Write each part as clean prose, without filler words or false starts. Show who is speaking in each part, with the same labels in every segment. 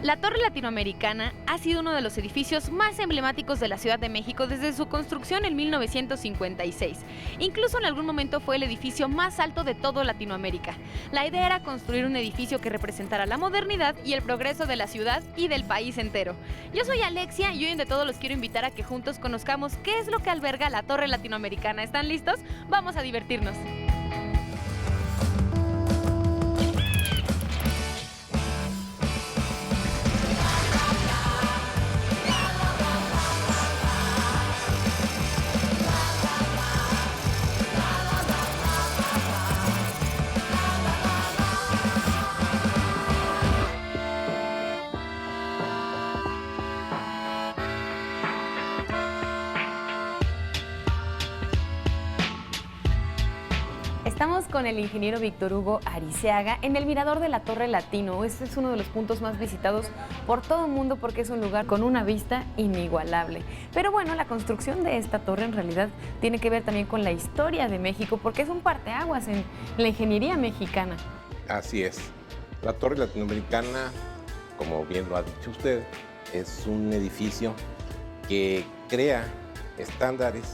Speaker 1: La Torre Latinoamericana ha sido uno de los edificios más emblemáticos de la Ciudad de México desde su construcción en 1956. Incluso en algún momento fue el edificio más alto de toda Latinoamérica. La idea era construir un edificio que representara la modernidad y el progreso de la ciudad y del país entero. Yo soy Alexia y hoy en De Todo los quiero invitar a que juntos conozcamos qué es lo que alberga la Torre Latinoamericana. ¿Están listos? Vamos a divertirnos. Estamos con el ingeniero Víctor Hugo Ariceaga en el mirador de la Torre Latino. Este es uno de los puntos más visitados por todo el mundo porque es un lugar con una vista inigualable. Pero bueno, la construcción de esta torre en realidad tiene que ver también con la historia de México porque es un parteaguas en la ingeniería mexicana.
Speaker 2: Así es. La Torre Latinoamericana, como bien lo ha dicho usted, es un edificio que crea estándares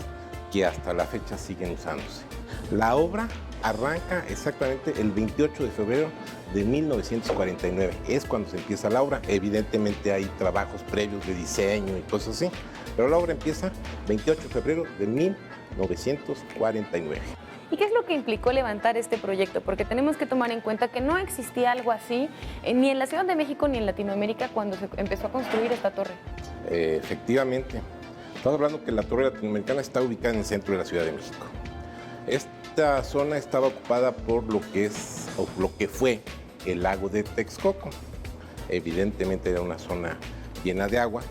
Speaker 2: que hasta la fecha siguen usándose. La obra arranca exactamente el 28 de febrero de 1949. Es cuando se empieza la obra. Evidentemente hay trabajos previos de diseño y cosas así, pero la obra empieza 28 de febrero de 1949.
Speaker 1: ¿Y qué es lo que implicó levantar este proyecto? Porque tenemos que tomar en cuenta que no existía algo así ni en la Ciudad de México ni en Latinoamérica cuando se empezó a construir esta torre.
Speaker 2: Efectivamente. Estamos hablando que la Torre Latinoamericana está ubicada en el centro de la Ciudad de México. Esta zona estaba ocupada por lo que fue el lago de Texcoco. Evidentemente era una zona llena de agua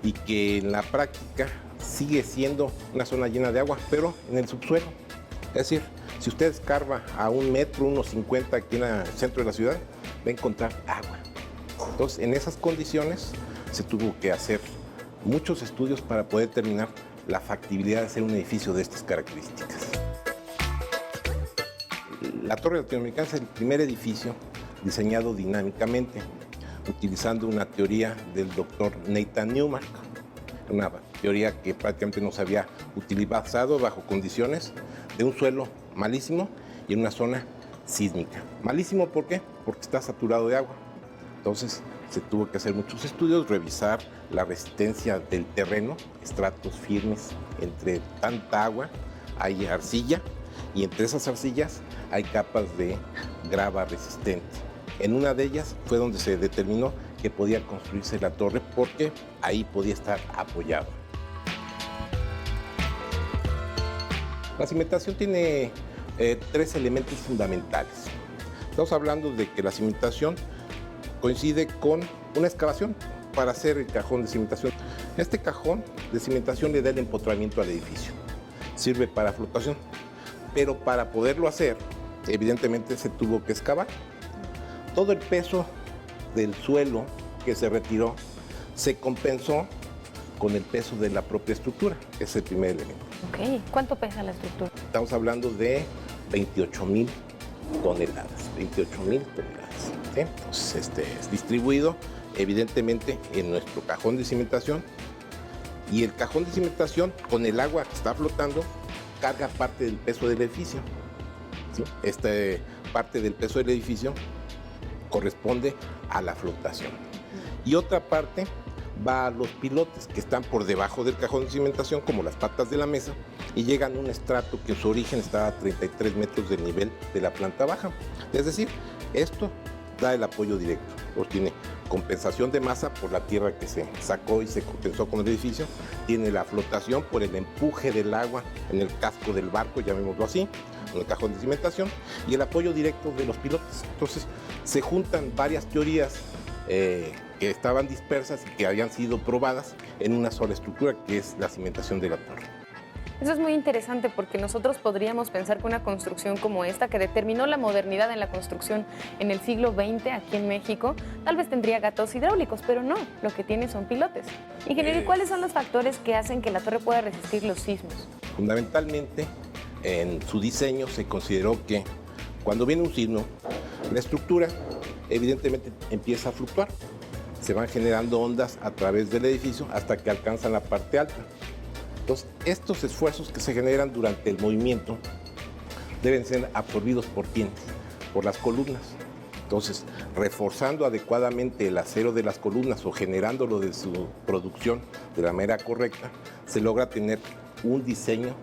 Speaker 2: y que en la práctica sigue siendo una zona llena de agua, pero en el subsuelo. Es decir, si usted escarba a 1 metro, 1,50 aquí en el centro de la ciudad, va a encontrar agua. Entonces, en esas condiciones se tuvo que hacer muchos estudios para poder determinar la factibilidad de hacer un edificio de estas características. La Torre Latinoamericana es el primer edificio diseñado dinámicamente, utilizando una teoría del doctor Nathan Newmark, una teoría que prácticamente no se había utilizado bajo condiciones de un suelo malísimo y en una zona sísmica. Malísimo, ¿por qué? Porque está saturado de agua. Entonces se tuvo que hacer muchos estudios, revisar la resistencia del terreno, estratos firmes, entre tanta agua hay arcilla y entre esas arcillas hay capas de grava resistente. En una de ellas fue donde se determinó que podía construirse la torre porque ahí podía estar apoyado. La cimentación tiene 3 elementos fundamentales. Estamos hablando de que la cimentación coincide con una excavación para hacer el cajón de cimentación. Este cajón de cimentación le da el empotramiento al edificio. Sirve para flotación, pero para poderlo hacer, evidentemente se tuvo que excavar. Todo el peso del suelo que se retiró se compensó con el peso de la propia estructura. Ese es el primer elemento.
Speaker 1: Ok, ¿cuánto pesa la estructura?
Speaker 2: Estamos hablando de 28,000 toneladas. 28,000 toneladas. ¿Sí? Entonces, es distribuido evidentemente en nuestro cajón de cimentación y el cajón de cimentación con el agua que está flotando carga parte del peso del edificio. ¿Sí? Esta parte del peso del edificio corresponde a la flotación. Y otra parte va a los pilotes que están por debajo del cajón de cimentación, como las patas de la mesa, y llegan a un estrato que en su origen está a 33 metros del nivel de la planta baja. Es decir, esto da el apoyo directo. Pues tiene compensación de masa por la tierra que se sacó y se compensó con el edificio, tiene la flotación por el empuje del agua en el casco del barco, llamémoslo así, en el cajón de cimentación, y el apoyo directo de los pilotes. Entonces se juntan varias teorías que estaban dispersas y que habían sido probadas en una sola estructura, que es la cimentación de la torre.
Speaker 1: Eso es muy interesante porque nosotros podríamos pensar que una construcción como esta, que determinó la modernidad en la construcción en el siglo XX aquí en México, tal vez tendría gatos hidráulicos, pero no, lo que tiene son pilotes. Ingeniero, ¿y cuáles son los factores que hacen que la torre pueda resistir los sismos?
Speaker 2: Fundamentalmente, en su diseño se consideró que cuando viene un sismo, la estructura evidentemente empieza a fluctuar. se van generando ondas a través del edificio hasta que alcanzan la parte alta. Entonces, estos esfuerzos que se generan durante el movimiento deben ser absorbidos por quiénes, por las columnas. Entonces, reforzando adecuadamente el acero de las columnas o generándolo de su producción de la manera correcta, se logra tener un diseño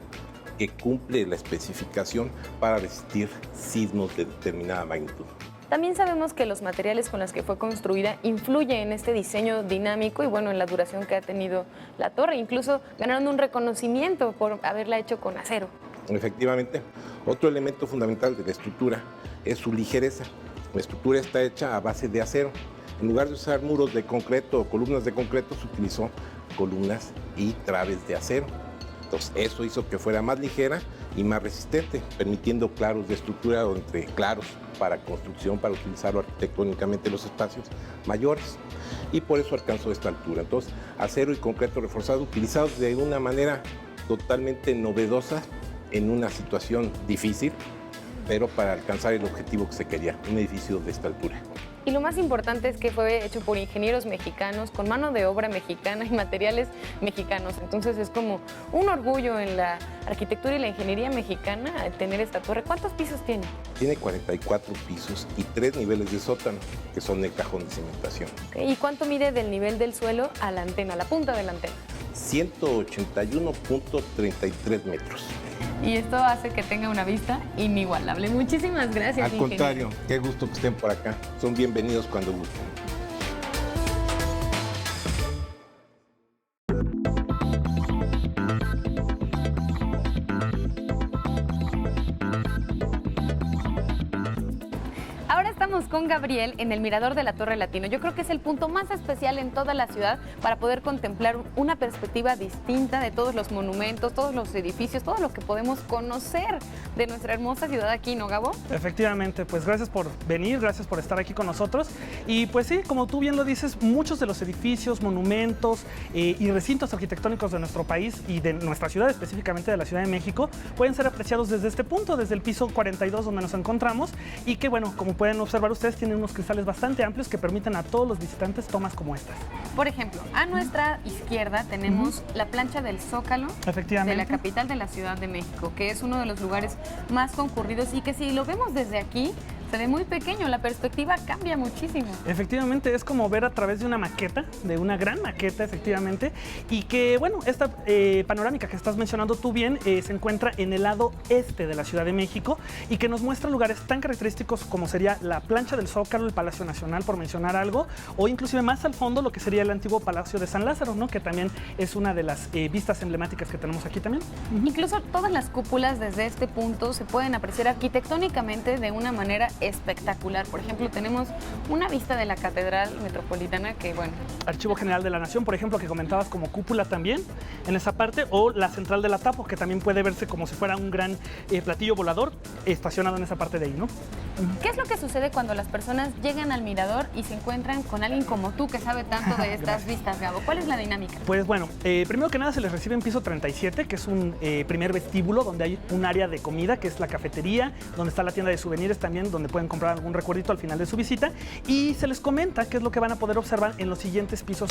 Speaker 2: que cumple la especificación para resistir sismos de determinada magnitud.
Speaker 1: También sabemos que los materiales con los que fue construida influyen en este diseño dinámico y bueno, en la duración que ha tenido la torre. Incluso ganaron un reconocimiento por haberla hecho con acero.
Speaker 2: Efectivamente, otro elemento fundamental de la estructura es su ligereza. La estructura está hecha a base de acero. En lugar de usar muros de concreto o columnas de concreto, se utilizó columnas y traves de acero. Entonces, eso hizo que fuera más ligera y más resistente, permitiendo claros de estructura o entre claros para construcción, para utilizarlo arquitectónicamente en los espacios mayores. Y por eso alcanzó esta altura. Entonces, acero y concreto reforzado utilizados de una manera totalmente novedosa en una situación difícil, pero para alcanzar el objetivo que se quería, un edificio de esta altura.
Speaker 1: Y lo más importante es que fue hecho por ingenieros mexicanos, con mano de obra mexicana y materiales mexicanos. Entonces es como un orgullo en la arquitectura y la ingeniería mexicana tener esta torre. ¿Cuántos pisos tiene?
Speaker 2: Tiene 44 pisos y 3 niveles de sótano, que son el cajón de cimentación.
Speaker 1: ¿Y cuánto mide del nivel del suelo a la antena, a la punta de la antena?
Speaker 2: 181.33 metros.
Speaker 1: Y esto hace que tenga una vista inigualable. Muchísimas gracias,
Speaker 2: Al contrario, qué gusto que estén por acá. Son bienvenidos cuando gusten.
Speaker 1: Estamos con Gabriel en el Mirador de la Torre Latino. Yo creo que es el punto más especial en toda la ciudad para poder contemplar una perspectiva distinta de todos los monumentos, todos los edificios, todo lo que podemos conocer de nuestra hermosa ciudad aquí, ¿no, Gabo?
Speaker 3: Efectivamente, pues gracias por venir, gracias por estar aquí con nosotros. Y pues sí, como tú bien lo dices, muchos de los edificios, monumentos y recintos arquitectónicos de nuestro país y de nuestra ciudad, específicamente de la Ciudad de México, pueden ser apreciados desde este punto, desde el piso 42 donde nos encontramos y que, bueno, como pueden observar ustedes, tienen unos cristales bastante amplios que permiten a todos los visitantes tomas como estas.
Speaker 1: Por ejemplo, a nuestra izquierda tenemos la plancha del Zócalo de la capital de la Ciudad de México, que es uno de los lugares más concurridos y que si lo vemos desde aquí, se ve muy pequeño, la perspectiva cambia muchísimo.
Speaker 3: Efectivamente, es como ver a través de una maqueta, de una gran maqueta, efectivamente, y que, bueno, esta panorámica que estás mencionando tú bien se encuentra en el lado este de la Ciudad de México y que nos muestra lugares tan característicos como sería la plancha del Zócalo, el Palacio Nacional, por mencionar algo, o inclusive más al fondo lo que sería el antiguo Palacio de San Lázaro, ¿no? Que también es una de las vistas emblemáticas que tenemos aquí también.
Speaker 1: Incluso todas las cúpulas desde este punto se pueden apreciar arquitectónicamente de una manera espectacular. Por ejemplo, tenemos una vista de la Catedral Metropolitana que, bueno...
Speaker 3: Archivo General de la Nación, por ejemplo, que comentabas como cúpula también en esa parte, o la Central de la Tapo, que también puede verse como si fuera un gran platillo volador estacionado en esa parte de ahí, ¿no?
Speaker 1: ¿Qué es lo que sucede cuando las personas llegan al mirador y se encuentran con alguien como tú que sabe tanto de estas vistas, Gabo? ¿Cuál es la dinámica?
Speaker 3: Pues bueno, primero que nada se les recibe en piso 37, que es un primer vestíbulo donde hay un área de comida, que es la cafetería, donde está la tienda de souvenirs también, donde pueden comprar algún recuerdito al final de su visita, y se les comenta qué es lo que van a poder observar en los siguientes pisos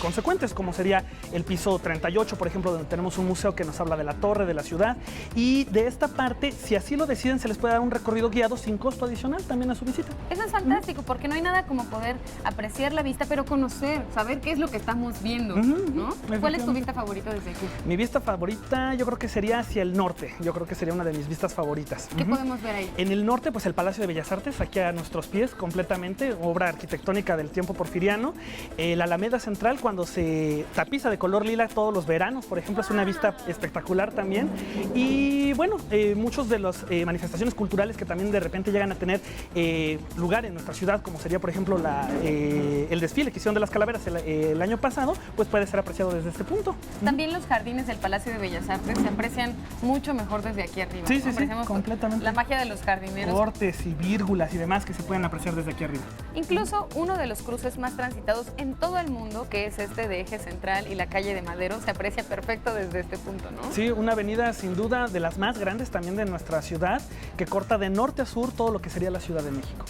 Speaker 3: consecuentes, como sería el piso 38, por ejemplo, donde tenemos un museo que nos habla de la torre, de la ciudad, y de esta parte, si así lo deciden, se les puede dar un recorrido guiado sin costo adicional también a su visita.
Speaker 1: Eso es fantástico, porque no hay nada como poder apreciar la vista, pero conocer, saber qué es lo que estamos viendo, ¿no? ¿Cuál es tu vista favorita desde aquí?
Speaker 3: Mi vista favorita yo creo que sería hacia el norte, yo creo que sería una de mis vistas favoritas.
Speaker 1: ¿Qué podemos ver ahí?
Speaker 3: En el norte, pues el Palacio de Bellas Artes, aquí a nuestros pies completamente, obra arquitectónica del tiempo porfiriano. La Alameda Central, cuando se tapiza de color lila todos los veranos, por ejemplo, es una vista espectacular también. Y bueno, muchos de las manifestaciones culturales que también de repente llegan a tener lugar en nuestra ciudad, como sería, por ejemplo, el desfile que hicieron de las calaveras el año pasado, pues puede ser apreciado desde este punto.
Speaker 1: También los jardines del Palacio de Bellas Artes se aprecian mucho mejor desde aquí arriba.
Speaker 3: Sí, sí, sí, completamente.
Speaker 1: La magia de los jardineros.
Speaker 3: Cortes y vírgulas y demás que se pueden apreciar desde aquí arriba.
Speaker 1: Incluso uno de los cruces más transitados en todo el mundo, que es este de Eje Central y la calle de Madero, se aprecia perfecto desde este punto, ¿no?
Speaker 3: Sí, una avenida sin duda de las más grandes también de nuestra ciudad, que corta de norte a sur todo lo que sería la Ciudad de México.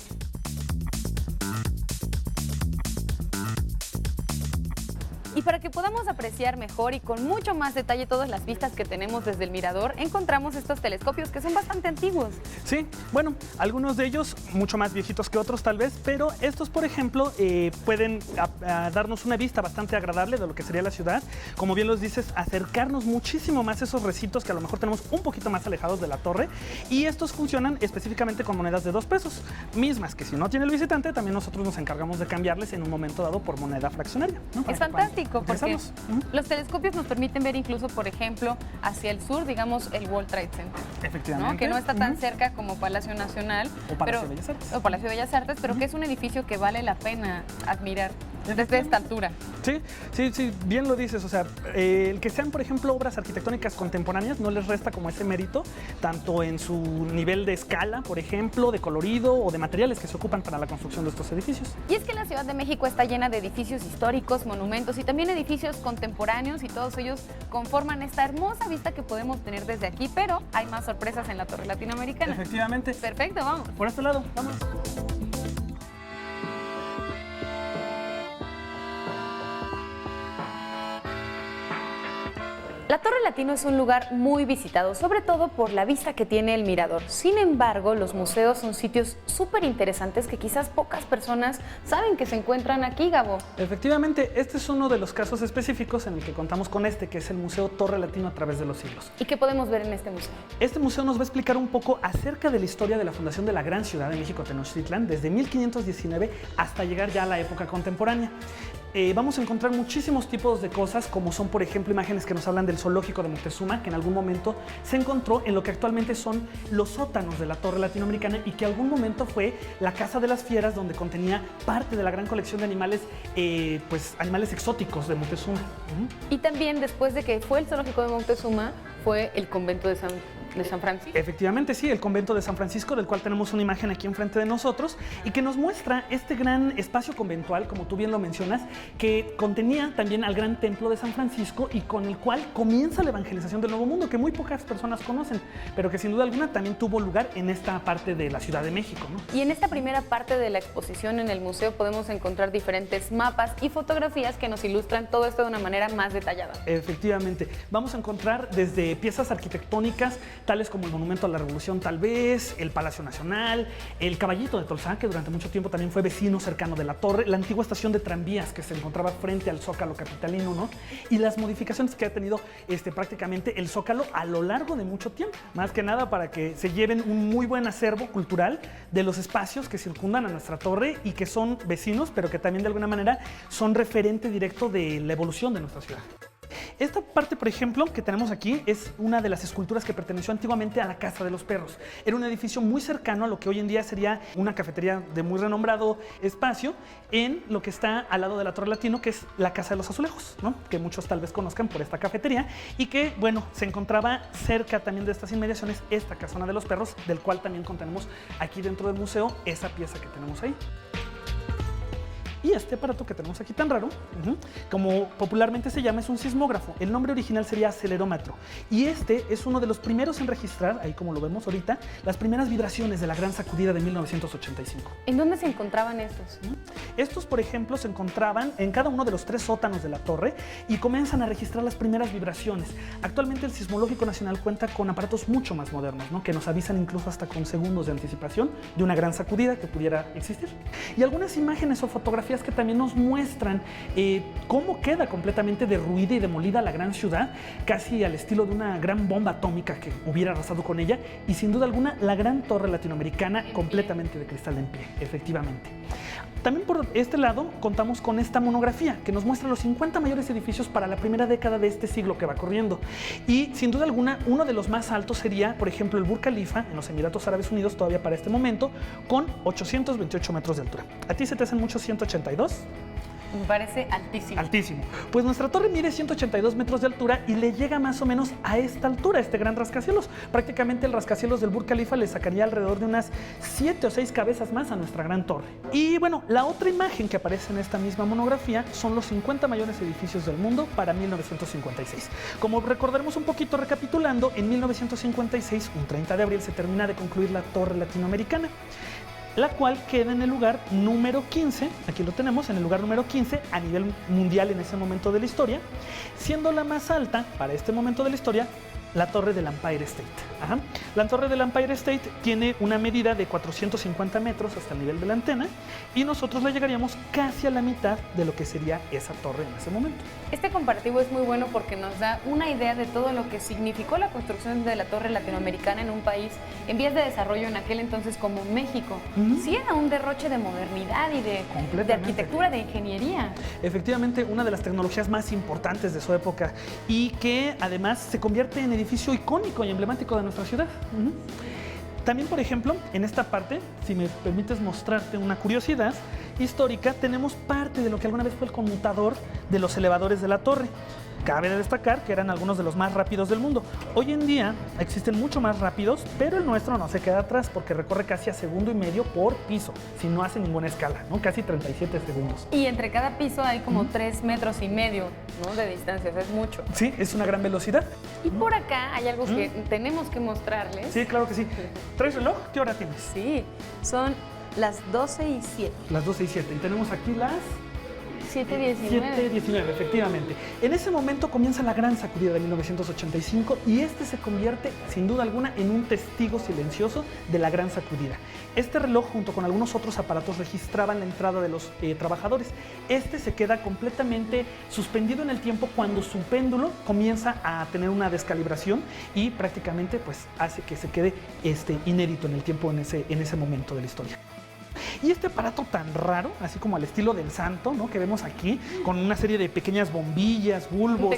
Speaker 1: Y para que podamos apreciar mejor y con mucho más detalle todas las vistas que tenemos desde el mirador, encontramos estos telescopios que son bastante antiguos.
Speaker 3: Sí, bueno, algunos de ellos mucho más viejitos que otros tal vez, pero estos, por ejemplo, pueden darnos una vista bastante agradable de lo que sería la ciudad. Como bien los dices, acercarnos muchísimo más a esos recintos que a lo mejor tenemos un poquito más alejados de la torre, y estos funcionan específicamente con monedas de 2 pesos, mismas que si no tiene el visitante, también nosotros nos encargamos de cambiarles en un momento dado por moneda fraccionaria, ¿no?
Speaker 1: Es fantástico porque los telescopios nos permiten ver incluso, por ejemplo, hacia el sur, digamos, el World Trade Center.
Speaker 3: Efectivamente.
Speaker 1: ¿No? Que no está tan cerca como Palacio Nacional.
Speaker 3: O Palacio de Bellas Artes.
Speaker 1: O Palacio de Bellas Artes, pero que es un edificio que vale la pena admirar desde esta altura.
Speaker 3: Sí, bien lo dices. O sea, el que sean, por ejemplo, obras arquitectónicas contemporáneas no les resta como ese mérito, tanto en su nivel de escala, por ejemplo, de colorido o de materiales que se ocupan para la construcción de estos edificios.
Speaker 1: Y es que la Ciudad de México está llena de edificios históricos, monumentos y también edificios contemporáneos, y todos ellos conforman esta hermosa vista que podemos tener desde aquí, pero hay más sorpresas en la Torre Latinoamericana.
Speaker 3: Efectivamente.
Speaker 1: Perfecto, vamos.
Speaker 3: Por este lado, vamos.
Speaker 1: La Torre Latino es un lugar muy visitado, sobre todo por la vista que tiene el mirador. Sin embargo, los museos son sitios súper interesantes que quizás pocas personas saben que se encuentran aquí, Gabo.
Speaker 3: Efectivamente, este es uno de los casos específicos en el que contamos con que es el Museo Torre Latino a través de los siglos.
Speaker 1: ¿Y qué podemos ver en este museo?
Speaker 3: Este museo nos va a explicar un poco acerca de la historia de la fundación de la gran ciudad de México, Tenochtitlán, desde 1519 hasta llegar ya a la época contemporánea. Vamos a encontrar muchísimos tipos de cosas, como son, por ejemplo, imágenes que nos hablan del zoológico de Moctezuma, que en algún momento se encontró en lo que actualmente son los sótanos de la Torre Latinoamericana y que algún momento fue la Casa de las Fieras, donde contenía parte de la gran colección de animales, animales exóticos de Moctezuma.
Speaker 1: Y también, después de que fue el zoológico de Moctezuma, fue el convento de San Francisco.
Speaker 3: Efectivamente, sí, el convento de San Francisco, del cual tenemos una imagen aquí enfrente de nosotros y que nos muestra este gran espacio conventual, como tú bien lo mencionas, que contenía también al gran templo de San Francisco y con el cual comienza la evangelización del Nuevo Mundo, que muy pocas personas conocen, pero que sin duda alguna también tuvo lugar en esta parte de la Ciudad de México, ¿no?
Speaker 1: Y en esta primera parte de la exposición en el museo podemos encontrar diferentes mapas y fotografías que nos ilustran todo esto de una manera más detallada.
Speaker 3: Efectivamente, vamos a encontrar desde piezas arquitectónicas tales como el Monumento a la Revolución, tal vez, el Palacio Nacional, el Caballito de Tolsá, que durante mucho tiempo también fue vecino cercano de la torre, la antigua estación de tranvías que se encontraba frente al Zócalo capitalino, ¿no? Y las modificaciones que ha tenido prácticamente el Zócalo a lo largo de mucho tiempo, más que nada para que se lleven un muy buen acervo cultural de los espacios que circundan a nuestra torre y que son vecinos, pero que también de alguna manera son referente directo de la evolución de nuestra ciudad. Esta parte, por ejemplo, que tenemos aquí es una de las esculturas que perteneció antiguamente a la Casa de los Perros. Era un edificio muy cercano a lo que hoy en día sería una cafetería de muy renombrado espacio en lo que está al lado de la Torre Latino, que es la Casa de los Azulejos, ¿no? Que muchos tal vez conozcan por esta cafetería y que, bueno, se encontraba cerca también de estas inmediaciones esta Casona de los Perros, del cual también contenemos aquí dentro del museo esa pieza que tenemos ahí. Y este aparato que tenemos aquí tan raro, como popularmente se llama, es un sismógrafo. El nombre original sería acelerómetro. Y este es uno de los primeros en registrar, ahí como lo vemos ahorita, las primeras vibraciones de la gran sacudida de 1985.
Speaker 1: ¿En dónde se encontraban estos?
Speaker 3: Estos, por ejemplo, se encontraban en cada uno de los 3 sótanos de la torre y comienzan a registrar las primeras vibraciones. Actualmente el Sismológico Nacional cuenta con aparatos mucho más modernos, ¿no? Que nos avisan incluso hasta con segundos de anticipación de una gran sacudida que pudiera existir. Y algunas imágenes o fotografías que también nos muestran cómo queda completamente derruida y demolida la gran ciudad, casi al estilo de una gran bomba atómica que hubiera arrasado con ella, y sin duda alguna la gran Torre Latinoamericana completamente de cristal en pie, efectivamente. También por este lado contamos con esta monografía que nos muestra los 50 mayores edificios para la primera década de este siglo que va corriendo. Y sin duda alguna, uno de los más altos sería, por ejemplo, el Burj Khalifa en los Emiratos Árabes Unidos, todavía para este momento, con 828 metros de altura. ¿A ti se te hacen muchos 182?
Speaker 1: Me parece altísimo.
Speaker 3: Altísimo. Pues nuestra torre mide 182 metros de altura y le llega más o menos a esta altura, este gran rascacielos. Prácticamente el rascacielos del Burj Khalifa le sacaría alrededor de unas 7 o 6 cabezas más a nuestra gran torre. Y bueno, la otra imagen que aparece en esta misma monografía son los 50 mayores edificios del mundo para 1956. Como recordaremos un poquito recapitulando, en 1956, un 30 de abril, se termina de concluir la Torre Latinoamericana. la cual queda en el lugar número 15, aquí lo tenemos, en el lugar número 15 a nivel mundial en ese momento de la historia, siendo la más alta para este momento de la historia la torre del Empire State. Ajá. La torre del Empire State tiene una medida de 450 metros hasta el nivel de la antena y nosotros le llegaríamos casi a la mitad de lo que sería esa torre en ese momento.
Speaker 1: Este comparativo es muy bueno porque nos da una idea de todo lo que significó la construcción de la torre latinoamericana en un país en vías de desarrollo en aquel entonces como México. Sí era un derroche de modernidad y de arquitectura, de ingeniería.
Speaker 3: Efectivamente, una de las tecnologías más importantes de su época y que además se convierte en edificio icónico y emblemático de nuestra ciudad. También, por ejemplo, en esta parte, si me permites mostrarte una curiosidad histórica, tenemos parte de lo que alguna vez fue el conmutador de los elevadores de la torre. Cabe destacar que eran algunos de los más rápidos del mundo. Hoy en día existen mucho más rápidos, pero el nuestro no se queda atrás porque recorre casi a 1,5 segundos por piso, si no hace ninguna escala, ¿no? Casi 37 segundos.
Speaker 1: Y entre cada piso hay como 3,5 metros, ¿no? De distancia, o sea, es mucho.
Speaker 3: Sí, es una gran velocidad.
Speaker 1: Y por acá hay algo que tenemos que mostrarles.
Speaker 3: Sí, claro que sí. ¿Traes reloj? ¿Qué hora tienes?
Speaker 1: Sí, son las 12:07.
Speaker 3: Las 12:07. Y tenemos aquí las
Speaker 1: 7:19.
Speaker 3: 7:19, efectivamente. En ese momento comienza la gran sacudida de 1985 y este se convierte, sin duda alguna, en un testigo silencioso de la gran sacudida. Este reloj, junto con algunos otros aparatos, registraban la entrada de los trabajadores. Este se queda completamente suspendido en el tiempo cuando su péndulo comienza a tener una descalibración y prácticamente pues, hace que se quede inédito en el tiempo en ese momento de la historia. Y este aparato tan raro, así como al estilo del santo, ¿no? Que vemos aquí, con una serie de pequeñas bombillas, bulbos.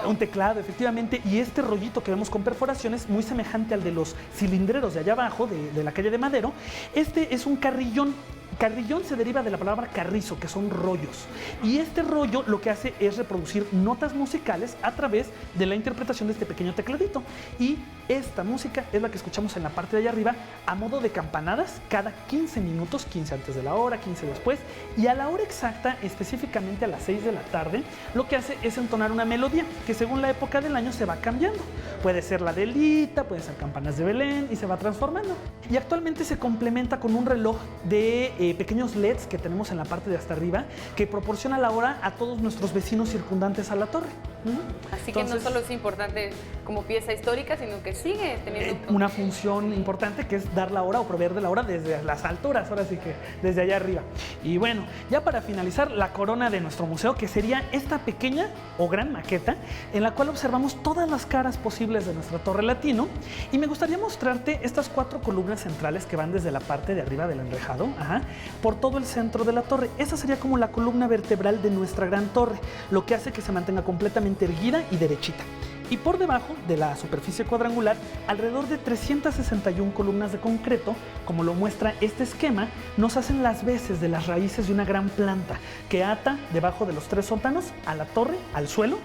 Speaker 3: Un teclado, efectivamente. Y este rollito que vemos con perforaciones, muy semejante al de los cilindreros de allá abajo, de la calle de Madero. Este es un carrillón. Carrillón se deriva de la palabra carrizo, que son rollos. Y este rollo lo que hace es reproducir notas musicales a través de la interpretación de este pequeño tecladito. Y esta música es la que escuchamos en la parte de allá arriba a modo de campanadas cada 15 minutos, 15 antes de la hora, 15 después. Y a la hora exacta, específicamente a las 6 de la tarde, lo que hace es entonar una melodía que según la época del año se va cambiando. Puede ser la de Lita, puede ser campanas de Belén y se va transformando. Y actualmente se complementa con un reloj de pequeños LEDs que tenemos en la parte de hasta arriba que proporciona la hora a todos nuestros vecinos circundantes a la torre.
Speaker 1: Así que no solo es importante como pieza histórica, sino que sigue teniendo
Speaker 3: una función importante que es dar la hora o proveer de la hora desde las alturas, ahora sí que desde allá arriba. Y bueno, ya para finalizar, la corona de nuestro museo, que sería esta pequeña o gran maqueta en la cual observamos todas las caras posibles de nuestra torre latino. Y me gustaría mostrarte estas 4 columnas centrales que van desde la parte de arriba del enrejado, por todo el centro de la torre. Esa sería como la columna vertebral de nuestra gran torre, lo que hace que se mantenga completamente erguida y derechita. Y por debajo de la superficie cuadrangular, alrededor de 361 columnas de concreto, como lo muestra este esquema, nos hacen las veces de las raíces de una gran planta que ata debajo de los 3 sótanos a la torre, al suelo,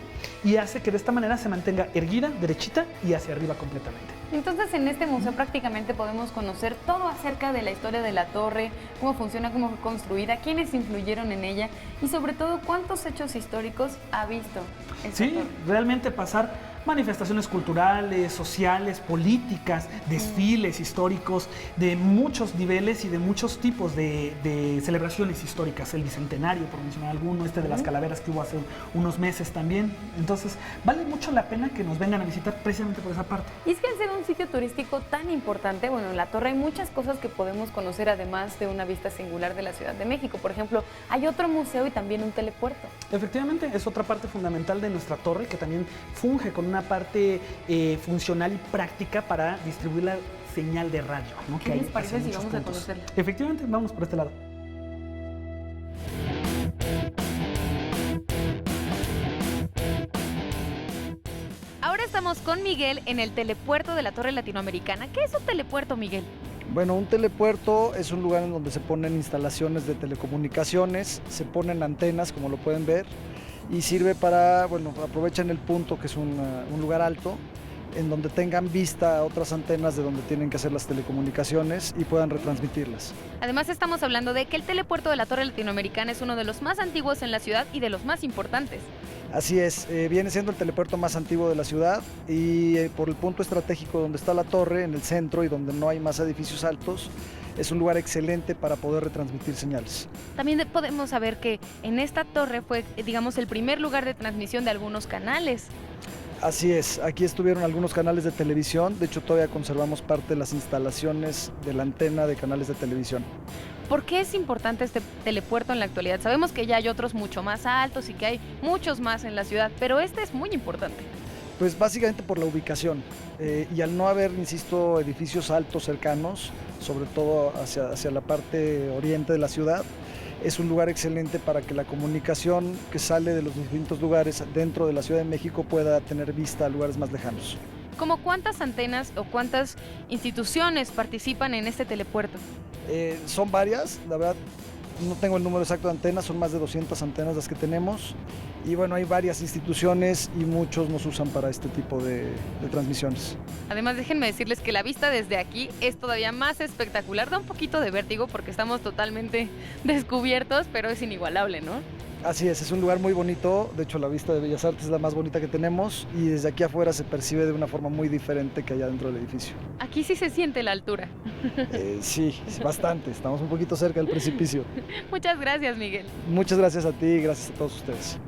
Speaker 3: y hace que de esta manera se mantenga erguida, derechita y hacia arriba completamente.
Speaker 1: Entonces, en este museo prácticamente podemos conocer todo acerca de la historia de la torre, cómo funciona, cómo fue construida, quiénes influyeron en ella y sobre todo cuántos hechos históricos ha visto esta torre.
Speaker 3: Realmente pasar manifestaciones culturales, sociales, políticas, desfiles históricos de muchos niveles y de muchos tipos de celebraciones históricas. El Bicentenario, por mencionar alguno, de las calaveras que hubo hace unos meses también. Entonces, vale mucho la pena que nos vengan a visitar precisamente por esa parte.
Speaker 1: Y es que al ser un sitio turístico tan importante, bueno, en la torre hay muchas cosas que podemos conocer además de una vista singular de la Ciudad de México. Por ejemplo, hay otro museo y también un telepuerto.
Speaker 3: Efectivamente, es otra parte fundamental de nuestra torre que también funge con una parte funcional y práctica para distribuir la señal de radio, ¿no?
Speaker 1: ¿Qué les parece si vamos a conocerla?
Speaker 3: Efectivamente, vamos por este lado.
Speaker 1: Ahora estamos con Miguel en el telepuerto de la Torre Latinoamericana. ¿Qué es un telepuerto, Miguel?
Speaker 4: Bueno, un telepuerto es un lugar en donde se ponen instalaciones de telecomunicaciones, se ponen antenas, como lo pueden ver, y sirve para, bueno, aprovechan el punto que es un lugar alto, en donde tengan vista a otras antenas de donde tienen que hacer las telecomunicaciones y puedan retransmitirlas.
Speaker 1: Además estamos hablando de que el telepuerto de la Torre Latinoamericana es uno de los más antiguos en la ciudad y de los más importantes.
Speaker 4: Así es, viene siendo el telepuerto más antiguo de la ciudad y por el punto estratégico donde está la torre, en el centro y donde no hay más edificios altos, es un lugar excelente para poder retransmitir señales.
Speaker 1: También podemos saber que en esta torre fue, digamos, el primer lugar de transmisión de algunos canales.
Speaker 4: Así es, aquí estuvieron algunos canales de televisión, de hecho todavía conservamos parte de las instalaciones de la antena de canales de televisión.
Speaker 1: ¿Por qué es importante este telepuerto en la actualidad? Sabemos que ya hay otros mucho más altos y que hay muchos más en la ciudad, pero este es muy importante.
Speaker 4: Pues básicamente por la ubicación y al no haber, insisto, edificios altos cercanos, sobre todo hacia la parte oriente de la ciudad, es un lugar excelente para que la comunicación que sale de los distintos lugares dentro de la Ciudad de México pueda tener vista a lugares más lejanos.
Speaker 1: ¿Cómo cuántas antenas o cuántas instituciones participan en este telepuerto?
Speaker 4: Son varias, la verdad no tengo el número exacto de antenas, son más de 200 antenas las que tenemos y bueno, hay varias instituciones y muchos nos usan para este tipo de transmisiones.
Speaker 1: Además, déjenme decirles que la vista desde aquí es todavía más espectacular, da un poquito de vértigo porque estamos totalmente descubiertos, pero es inigualable, ¿no?
Speaker 4: Así es un lugar muy bonito, de hecho la vista de Bellas Artes es la más bonita que tenemos y desde aquí afuera se percibe de una forma muy diferente que allá dentro del edificio.
Speaker 1: Aquí sí se siente la altura.
Speaker 4: Sí, bastante, estamos un poquito cerca del precipicio.
Speaker 1: Muchas gracias, Miguel.
Speaker 4: Muchas gracias a ti y gracias a todos ustedes.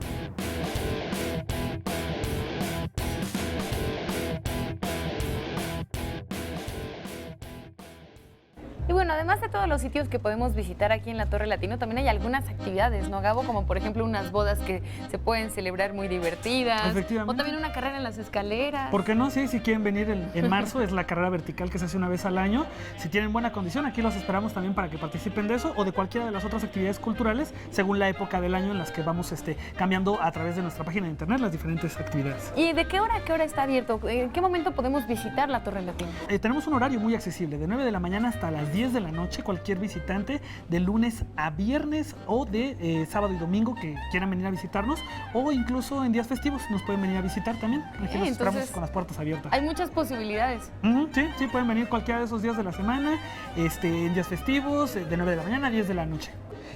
Speaker 1: Y bueno, además de todos los sitios que podemos visitar aquí en la Torre Latino, también hay algunas actividades, ¿no, Gabo? Como por ejemplo unas bodas que se pueden celebrar muy divertidas.
Speaker 3: Efectivamente.
Speaker 1: O también una carrera en las escaleras.
Speaker 3: ¿Por qué no? Sí, si quieren venir en marzo, es la carrera vertical que se hace una vez al año. Si tienen buena condición, aquí los esperamos también para que participen de eso o de cualquiera de las otras actividades culturales, según la época del año en las que vamos cambiando a través de nuestra página de internet las diferentes actividades.
Speaker 1: ¿Y de qué hora a qué hora está abierto? ¿En qué momento podemos visitar la Torre Latino?
Speaker 3: Tenemos un horario muy accesible, de 9 de la mañana hasta las 10 de la noche. Cualquier visitante de lunes a viernes o de sábado y domingo que quieran venir a visitarnos o incluso en días festivos nos pueden venir a visitar también. Aquí los esperamos con las puertas abiertas.
Speaker 1: Hay muchas posibilidades.
Speaker 3: Sí, pueden venir cualquiera de esos días de la semana, en días festivos, de 9 de la mañana a 10 de la noche.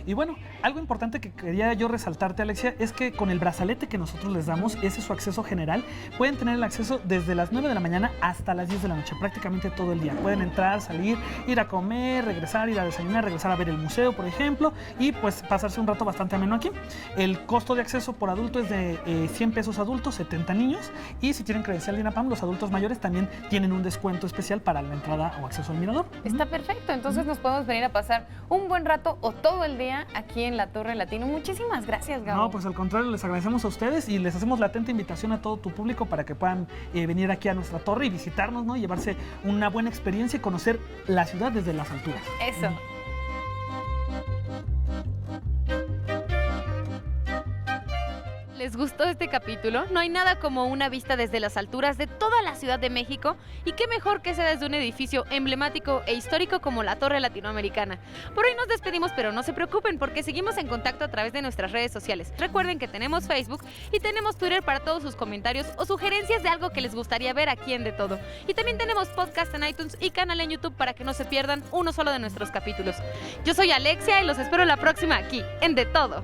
Speaker 3: Y bueno, algo importante que quería yo resaltarte, Alexia, es que con el brazalete que nosotros les damos, ese es su acceso general, pueden tener el acceso desde las 9 de la mañana hasta las 10 de la noche, prácticamente todo el día. Pueden entrar, salir, ir a comer, regresar, ir a desayunar, regresar a ver el museo, por ejemplo, y pues pasarse un rato bastante ameno aquí. El costo de acceso por adulto es de 100 pesos adultos, 70 niños, y si tienen credencial de INAPAM, los adultos mayores también tienen un descuento especial para la entrada o acceso al mirador.
Speaker 1: Está perfecto, entonces nos podemos venir a pasar un buen rato o todo el día aquí en la Torre Latino. Muchísimas gracias, Gabo.
Speaker 3: No, pues al contrario, les agradecemos a ustedes y les hacemos la atenta invitación a todo tu público para que puedan venir aquí a nuestra torre y visitarnos, ¿no? Y llevarse una buena experiencia y conocer la ciudad desde las alturas.
Speaker 1: Eso. ¿Les gustó este capítulo? No hay nada como una vista desde las alturas de toda la Ciudad de México y qué mejor que sea desde un edificio emblemático e histórico como la Torre Latinoamericana. Por hoy nos despedimos, pero no se preocupen porque seguimos en contacto a través de nuestras redes sociales. Recuerden que tenemos Facebook y tenemos Twitter para todos sus comentarios o sugerencias de algo que les gustaría ver aquí en De Todo. Y también tenemos podcast en iTunes y canal en YouTube para que no se pierdan uno solo de nuestros capítulos. Yo soy Alexia y los espero la próxima aquí en De Todo.